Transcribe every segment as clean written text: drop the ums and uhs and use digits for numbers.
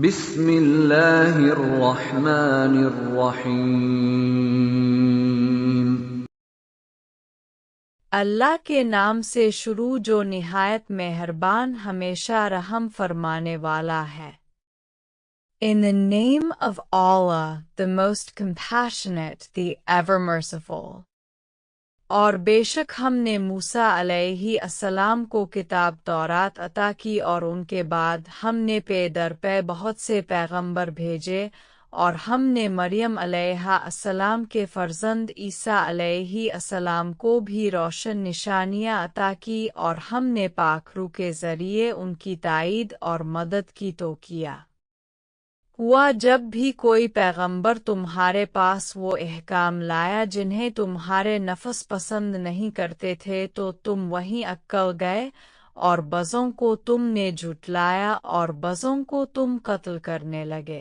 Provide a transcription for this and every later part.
बिस्मिल्लाहिर्रहमानिर्रहीम। अल्लाह के नाम से शुरू जो निहायत मेहरबान हमेशा रहम फरमाने वाला है। In the name of Allah, the most compassionate, the ever merciful. और बेशक हमने मूसा अलैहि अस्सलाम को किताब तौरात अता की और उनके बाद हमने पे दर पे बहुत से पैगंबर भेजे और हमने मरियम अलैहा अस्सलाम के फर्जंद ईसा अलैहि अस्सलाम को भी रोशन निशानियां अता की और हमने पाक रूह के ज़रिए उनकी ताईद और मदद की तो किया। हुआ जब भी कोई पैगंबर तुम्हारे पास वो अहकाम लाया जिन्हें तुम्हारे नफ्स पसंद नहीं करते थे तो तुम वहीं अक्ल गए और बज़ों को तुमने झुटलाया और बज़ों को तुम कत्ल करने लगे।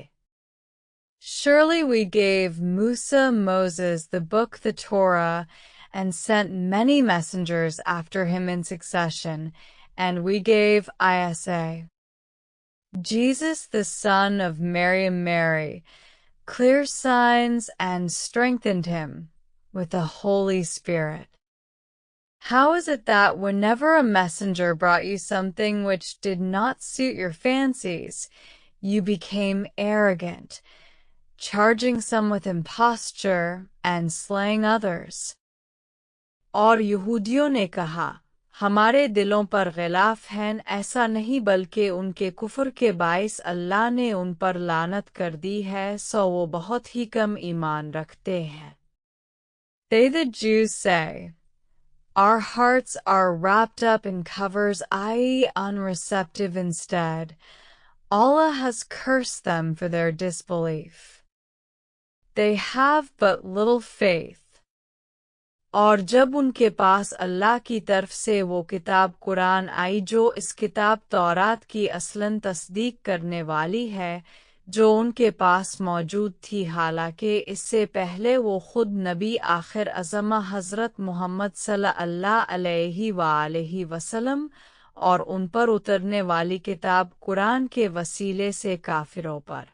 Surely we gave Moses the book, the Torah, and sent many messengers after him in succession, and we gave Isa, Jesus the son of Mary, clear signs and strengthened him with the Holy Spirit. How is it that whenever a messenger brought you something which did not suit your fancies, you became arrogant, charging some with imposture and slaying others? और यहूदियों ने कहा, हमारे दिलों पर ग़िलाफ़ है, ऐसा नहीं बल्कि उनके कुफ्र के बाइस अल्लाह ने उन पर लानत कर दी है, सो वो बहुत ही कम ईमान रखते हैं। They the Jews say, our hearts are wrapped up in covers, i.e. unreceptive instead. Allah has cursed them for their disbelief. They have but little faith. और जब उनके पास अल्लाह की तरफ से वो किताब कुरान आई जो इस किताब तौरात की असलन तस्दीक करने वाली है जो उनके पास मौजूद थी, हालांकि इससे पहले वो खुद नबी आखिर अज़मा हज़रत मोहम्मद सल्लल्लाहु अलैहि वसल्लम और उन पर उतरने वाली किताब कुरान के वसीले से काफिरों पर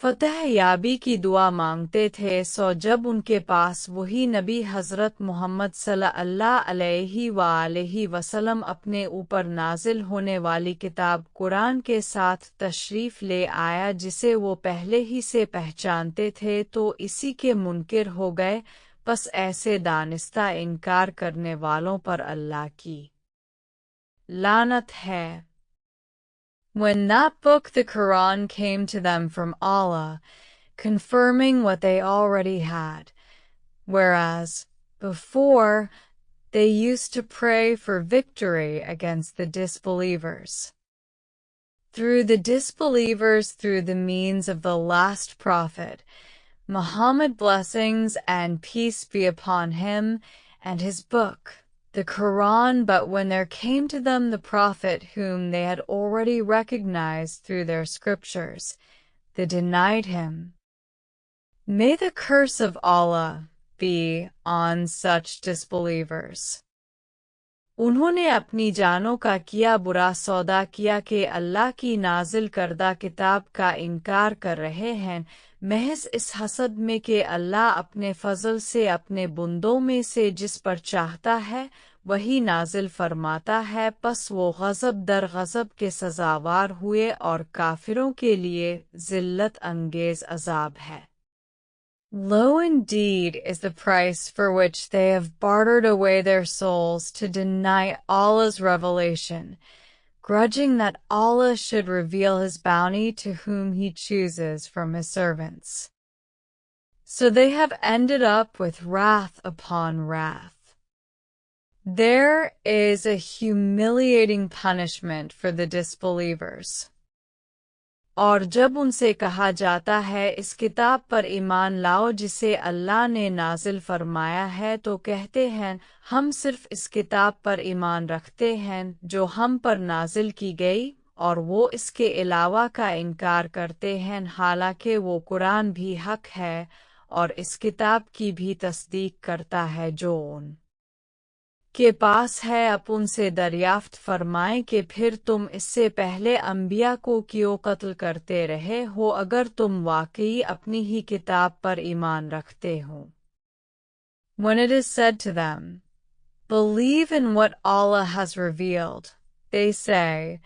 फतह याबी की दुआ मांगते थे, सो जब उनके पास वही नबी हज़रत मोहम्मद सल्लल्लाहु अलैहि वसल्लम अपने ऊपर नाजिल होने वाली किताब कुरान के साथ तशरीफ़ ले आया जिसे वो पहले ही से पहचानते थे तो इसी के मुनकिर हो गए। बस ऐसे दानिस्ता इनकार करने वालों पर अल्लाह की लानत है। When that book, the Quran, came to them from Allah, confirming what they already had, whereas, before, they used to pray for victory against the disbelievers. Through the disbelievers through the means of the last prophet, Muhammad, blessings and peace be upon him, and his book, the Quran, but when there came to them the Prophet whom they had already recognized through their scriptures, they denied him. May the curse of Allah be on such disbelievers. उन्होंने अपनी जानों का किया बुरा सौदा किया कि अल्लाह की नाजिल करदा किताब का इनकार कर रहे हैं, महज इस हसद में कि अल्लाह अपने फजल से अपने बुंदों में से जिस पर चाहता है वही नाजिल फरमाता है, बस वो गज़ब दर गज़ब के सजावार हुए और काफिरों के लिए जिल्लत अंगेज अजाब है। Low indeed is the price for which they have bartered away their souls to deny Allah's revelation, grudging that Allah should reveal His bounty to whom He chooses from His servants. So they have ended up with wrath upon wrath. There is a humiliating punishment for the disbelievers. और जब उनसे कहा जाता है इस किताब पर ईमान लाओ जिसे अल्लाह ने नाजिल फरमाया है तो कहते हैं हम सिर्फ इस किताब पर ईमान रखते हैं जो हम पर नाजिल की गई और वो इसके अलावा का इनकार करते हैं, हालांकि वो कुरान भी हक है और इस किताब की भी तस्दीक करता है जो उन के पास है, अब उनसे दरियाफ्त फरमाएं कि फिर तुम इससे पहले अंबिया को क्यों कत्ल करते रहे हो अगर तुम वाकई अपनी ही किताब पर ईमान रखते हो. When it is said to them, "Believe in what Allah has revealed," they say,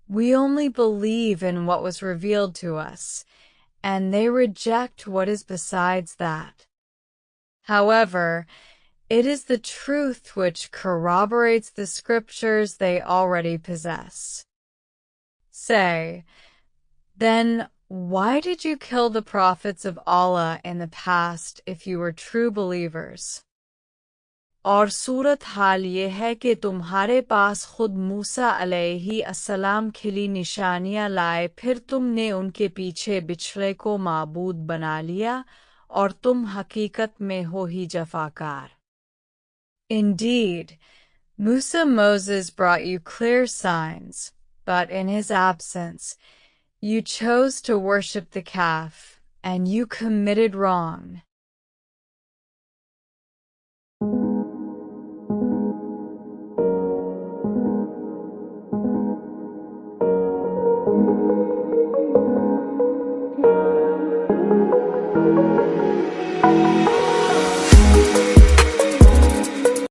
"We only believe in what was revealed to us," and they reject what is besides that. However, it is the truth which corroborates the scriptures they already possess. Say, then, why did you kill the prophets of Allah in the past if you were true believers? और सूरत हाल ये है कि तुम्हारे पास खुद मूसा अलैहि अस्सलाम खिली निशानियां लाए, फिर तुमने उनके पीछे बिछड़े को माबूद बना लिया और तुम हकीकत में हो ही जफाकार. Indeed, Moses brought you clear signs, but in his absence, you chose to worship the calf, and you committed wrong.